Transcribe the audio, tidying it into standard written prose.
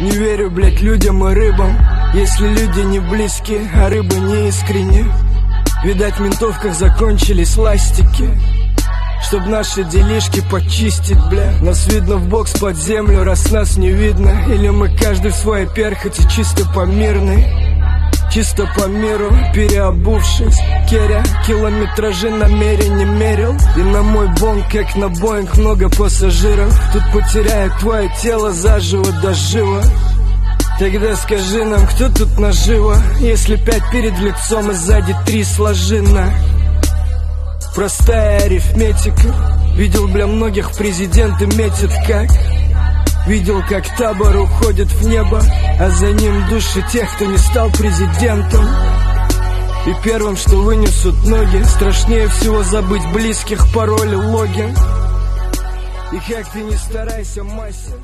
Не верю, блять, людям и рыбам, если люди не близкие, а рыбы не искренне. Видать, в ментовках закончились ластики, чтоб наши делишки почистить, бля. Нас видно в бокс под землю, раз нас не видно. Или мы каждый в своей перхоти, чисто по мирной, чисто по миру, переобувшись. Керя километражи намеренно мерил. И на мой бонг, как на Боинг, много пассажиров. Тут потеряет твое тело заживо до жива. Тогда скажи нам, кто тут наживо, если 5 перед лицом и сзади 3 сложено. Простая арифметика. Видел, бля, многих президенты метят как. Видел, как табор уходит в небо, а за ним души тех, кто не стал президентом. И первым, что вынесут ноги, страшнее всего забыть близких, пароли, логин. И как ты не старайся, Мася,